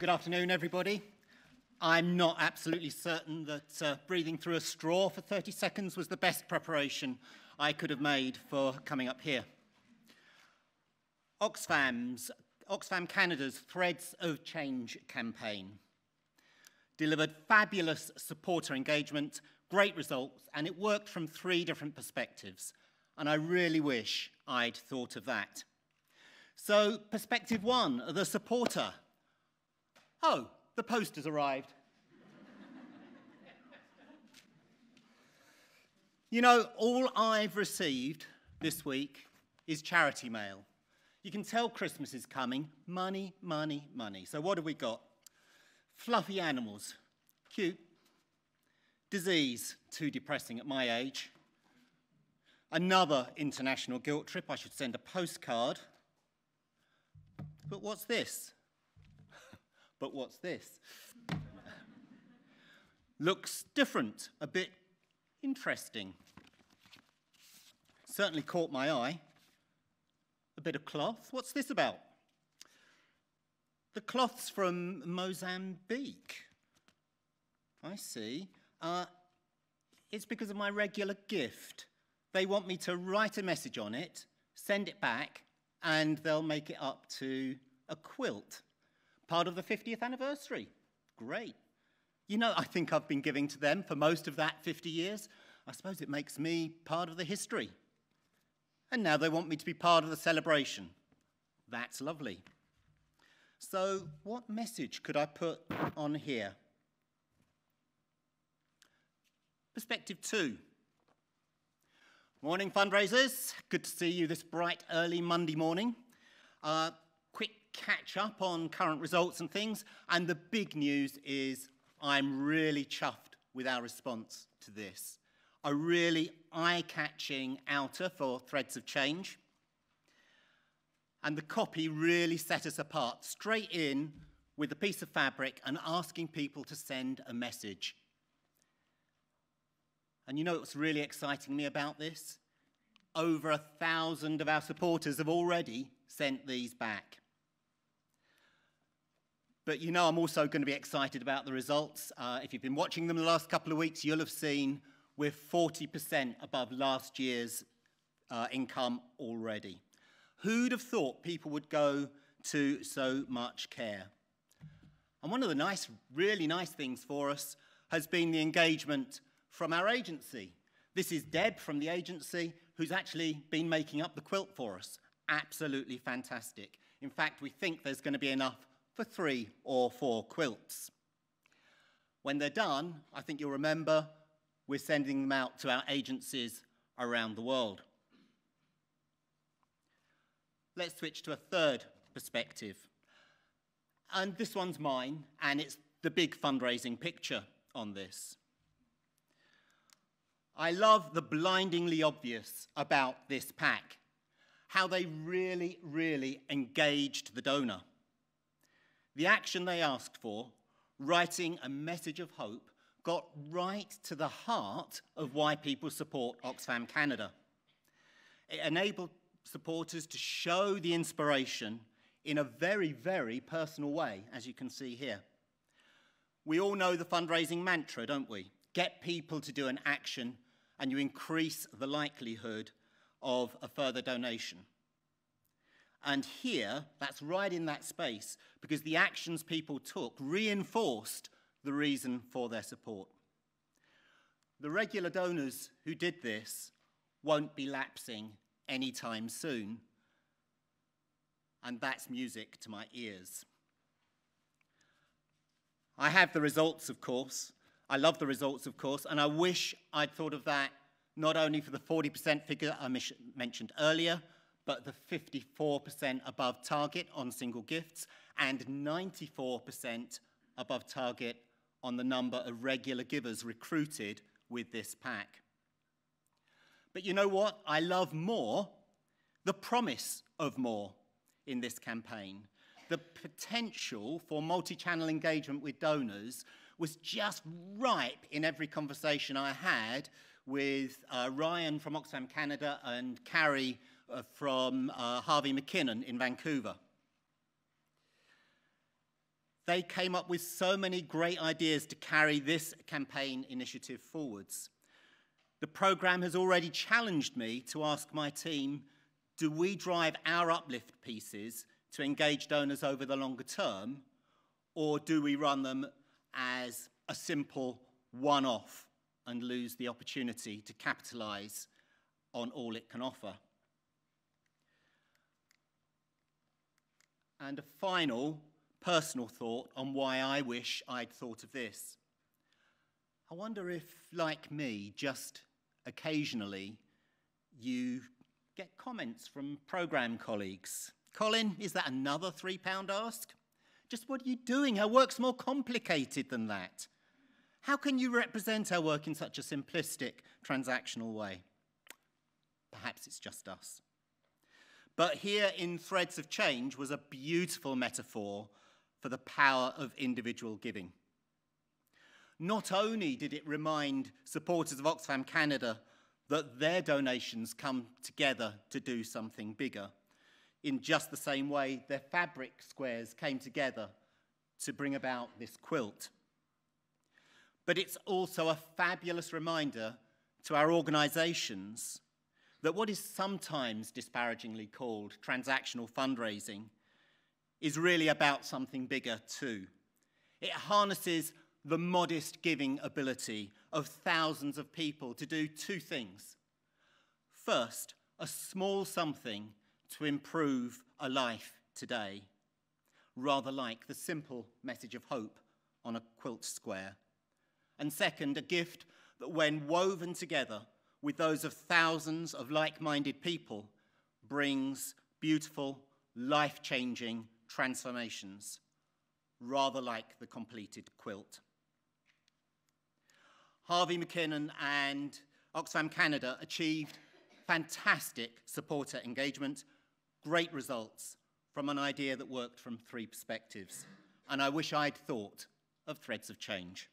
Good afternoon, everybody. I'm not absolutely certain that breathing through a straw for 30 seconds was the best preparation I could have made for coming up here. Oxfam Canada's Threads of Change campaign delivered fabulous supporter engagement, great results, and it worked from 3 different perspectives. And I really wish I'd thought of that. So, perspective 1, the supporter. Oh, the post has arrived. You know, all I've received this week is charity mail. You can tell Christmas is coming. Money, money, money. So what have we got? Fluffy animals. Cute. Disease. Too depressing at my age. Another international guilt trip. I should send a postcard. But what's this? But what's this? Looks different, a bit interesting. Certainly caught my eye. A bit of cloth. What's this about? The cloth's from Mozambique. I see. It's because of my regular gift. They want me to write a message on it, send it back, and they'll make it up to a quilt. Part of the 50th anniversary. Great. You know, I think I've been giving to them for most of that 50 years. I suppose it makes me part of the history. And now they want me to be part of the celebration. That's lovely. So what message could I put on here? Perspective 2. Morning, fundraisers. Good to see you this bright, early Monday morning. Quick catch up on current results and things. And the big news is I'm really chuffed with our response to this. A really eye-catching outer for Threads of Change. And the copy really set us apart, straight in with a piece of fabric and asking people to send a message. And you know what's really exciting me about this? Over 1,000 of our supporters have already sent these back. But you know I'm also going to be excited about the results. If you've been watching them the last couple of weeks, you'll have seen we're 40% above last year's income already. Who'd have thought people would go to so much care? And one of the really nice things for us has been the engagement from our agency. This is Deb from the agency who's actually been making up the quilt for us. Absolutely fantastic. In fact, we think there's going to be enough for 3 or 4 quilts. When they're done, I think you'll remember, we're sending them out to our agencies around the world. Let's switch to a third perspective. And this one's mine, and it's the big fundraising picture on this. I love the blindingly obvious about this pack, how they really, really engaged the donor. The action they asked for, writing a message of hope, got right to the heart of why people support Oxfam Canada. It enabled supporters to show the inspiration in a very, very personal way, as you can see here. We all know the fundraising mantra, don't we? Get people to do an action and you increase the likelihood of a further donation. And here, that's right in that space, because the actions people took reinforced the reason for their support. The regular donors who did this won't be lapsing anytime soon, and that's music to my ears. I have the results, of course. I love the results, of course, and I wish I'd thought of that not only for the 40% figure I mentioned earlier, but the 54% above target on single gifts and 94% above target on the number of regular givers recruited with this pack. But you know what? I love more the promise of more in this campaign. The potential for multi-channel engagement with donors was just ripe in every conversation I had with Ryan from Oxfam Canada and Carrie from Harvey McKinnon in Vancouver. They came up with so many great ideas to carry this campaign initiative forwards. The programme has already challenged me to ask my team, do we drive our uplift pieces to engage donors over the longer term, or do we run them as a simple one-off and lose the opportunity to capitalise on all it can offer? And a final personal thought on why I wish I'd thought of this. I wonder if, like me, just occasionally you get comments from programme colleagues. Colin, is that another £3 ask? Just what are you doing? Our work's more complicated than that. How can you represent our work in such a simplistic, transactional way? Perhaps it's just us. But here in Threads of Change was a beautiful metaphor for the power of individual giving. Not only did it remind supporters of Oxfam Canada that their donations come together to do something bigger, in just the same way their fabric squares came together to bring about this quilt. But it's also a fabulous reminder to our organisations that what is sometimes disparagingly called transactional fundraising is really about something bigger too. It harnesses the modest giving ability of thousands of people to do two things. First, a small something to improve a life today, rather like the simple message of hope on a quilt square. And second, a gift that when woven together with those of thousands of like-minded people brings beautiful, life-changing transformations, rather like the completed quilt. Harvey McKinnon and Oxfam Canada achieved fantastic supporter engagement, great results from an idea that worked from three perspectives. And I wish I'd thought of Threads of Change.